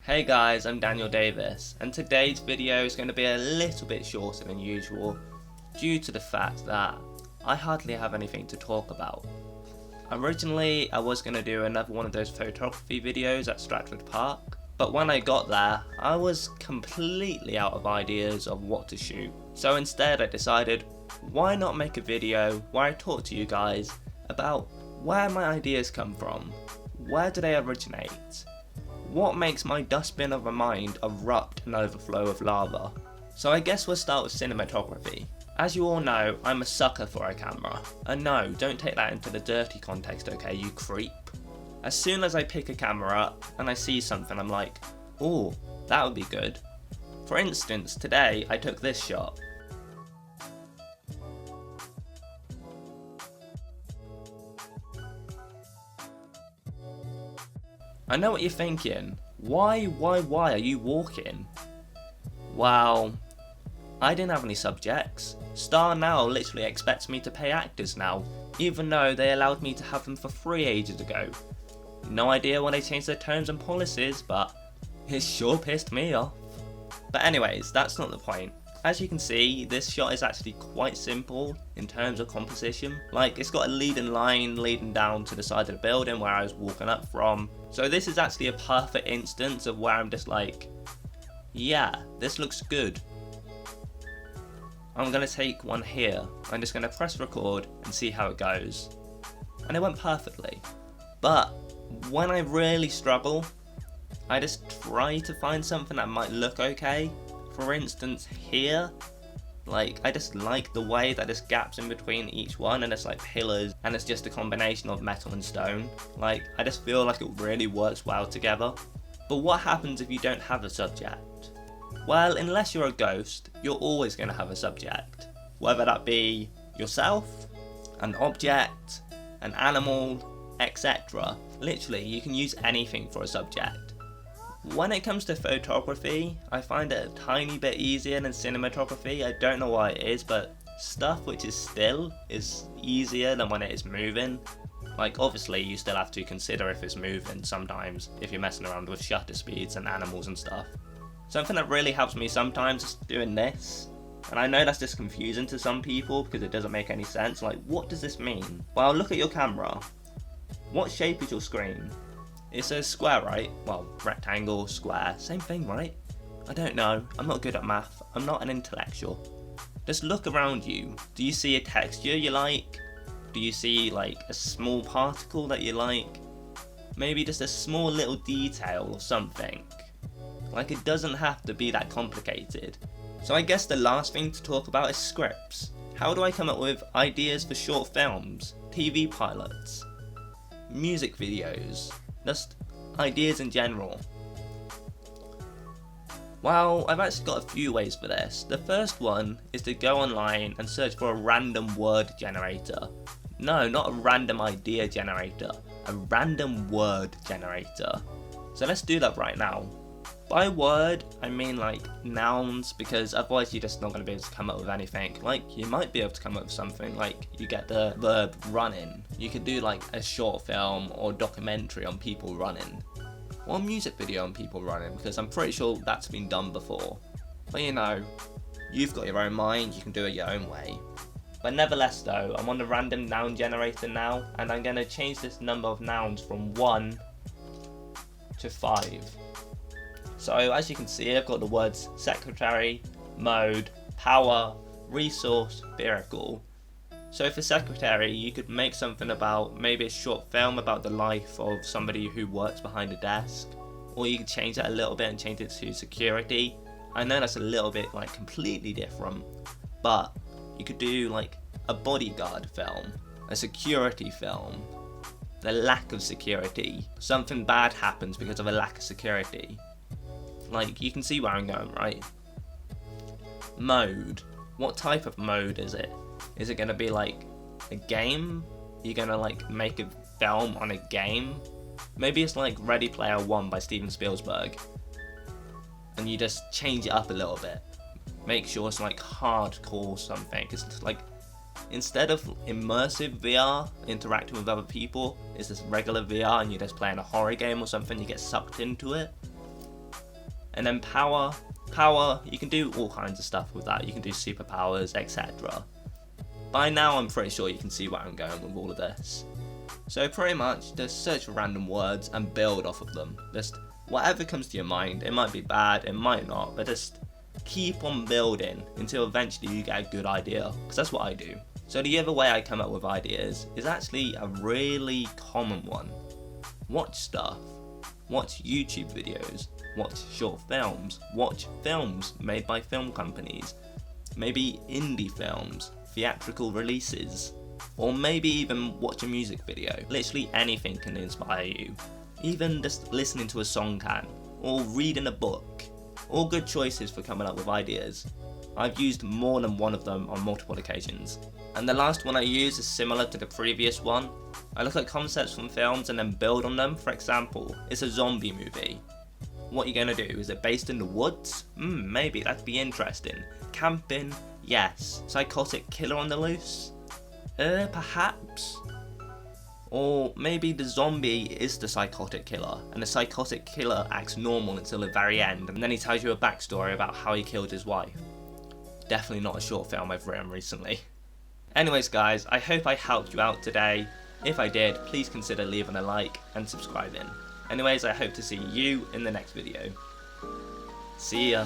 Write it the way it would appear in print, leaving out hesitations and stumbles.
Hey guys, I'm Daniel Davis, and today's video is going to be a little bit shorter than usual due to the fact that I hardly have anything to talk about. Originally, I was going to do another one of those photography videos at Stratford Park, but when I got there, I was completely out of ideas of what to shoot. So instead I decided, why not make a video where I talk to you guys about where my ideas come from, where do they originate, what makes my dustbin of a mind erupt and overflow with lava? So I guess we'll start with cinematography. As you all know, I'm a sucker for a camera. And no, don't take that into the dirty context, okay, you creep. As soon as I pick a camera up and I see something, I'm like, ooh, that would be good. For instance, today I took this shot. I know what you're thinking. Why are you walking? Well, I didn't have any subjects. Star Now literally expects me to pay actors now, even though they allowed me to have them for free ages ago. No idea why they changed their terms and policies, but it sure pissed me off. But anyways, that's not the point. As you can see, this shot is actually quite simple in terms of composition. Like, it's got a leading line leading down to the side of the building where I was walking up from. So this is actually a perfect instance of where I'm just like, yeah, this looks good. I'm going to take one here. I'm just going to press record and see how it goes. And it went perfectly. But when I really struggle, I just try to find something that might look okay. For instance, here, like, I just like the way that there's gaps in between each one and it's like pillars and it's just a combination of metal and stone. Like, I just feel like it really works well together. But what happens if you don't have a subject? Well, unless you're a ghost, you're always going to have a subject. Whether that be yourself, an object, an animal, etc. Literally, you can use anything for a subject. When it comes to photography, I find it a tiny bit easier than cinematography. I don't know why it is, but stuff which is still is easier than when it is moving. Like, obviously you still have to consider if it's moving sometimes, if you're messing around with shutter speeds and animals and stuff. Something that really helps me sometimes is doing this. And I know that's just confusing to some people because it doesn't make any sense. Like, what does this mean? Well, look at your camera. What shape is your screen? It's a square, right? Well, rectangle, square, same thing, right? I don't know, I'm not good at math, I'm not an intellectual. Just look around you. Do you see a texture you like? Do you see like a small particle that you like? Maybe just a small little detail or something. Like, it doesn't have to be that complicated. So I guess the last thing to talk about is scripts. How do I come up with ideas for short films, TV pilots, music videos? Just ideas in general. Well, I've actually got a few ways for this. The first one is to go online and search for a random word generator. No, not a random idea generator, a random word generator. So let's do that right now. By word, I mean like nouns, because otherwise you're just not going to be able to come up with anything. Like, you might be able to come up with something, like you get the verb running. You could do like a short film or documentary on people running. Or a music video on people running, because I'm pretty sure that's been done before. But you know, you've got your own mind, you can do it your own way. But nevertheless though, I'm on the random noun generator now, and I'm going to change this number of nouns from 1 to 5. So as you can see, I've got the words secretary, mode, power, resource, vehicle. So for secretary, you could make something about maybe a short film about the life of somebody who works behind a desk. Or you could change that a little bit and change it to security. I know that's a little bit like completely different, but you could do like a bodyguard film, a security film, the lack of security. Something bad happens because of a lack of security. Like, you can see where I'm going, right? Mode. What type of mode is it? Is it going to be like a game? You're going to like make a film on a game? Maybe it's like Ready Player One by Steven Spielberg. And you just change it up a little bit. Make sure it's like hardcore something. It's like, instead of immersive VR, interacting with other people, it's just regular VR and you're just playing a horror game or something, you get sucked into it. And then power, you can do all kinds of stuff with that. You can do superpowers, etc. By now I'm pretty sure you can see where I'm going with all of this. So pretty much just search for random words and build off of them. Just whatever comes to your mind. It might be bad, it might not, but just keep on building until eventually you get a good idea, because that's what I do. So the other way I come up with ideas is actually a really common one. Watch stuff. Watch YouTube videos. Watch short films. Watch films made by film companies. Maybe indie films, theatrical releases, or maybe even watch a music video. Literally anything can inspire you. Even just listening to a song can, or reading a book. All good choices for coming up with ideas. I've used more than one of them on multiple occasions. And the last one I use is similar to the previous one. I look at concepts from films and then build on them. For example, it's a zombie movie. What are you going to do? Is it based in the woods? Maybe, that'd be interesting. Camping? Yes. Psychotic killer on the loose? Perhaps? Or maybe the zombie is the psychotic killer, and the psychotic killer acts normal until the very end, and then he tells you a backstory about how he killed his wife. Definitely not a short film I've written recently. Anyways guys, I hope I helped you out today. If I did, please consider leaving a like and subscribing. Anyways, I hope to see you in the next video. See ya.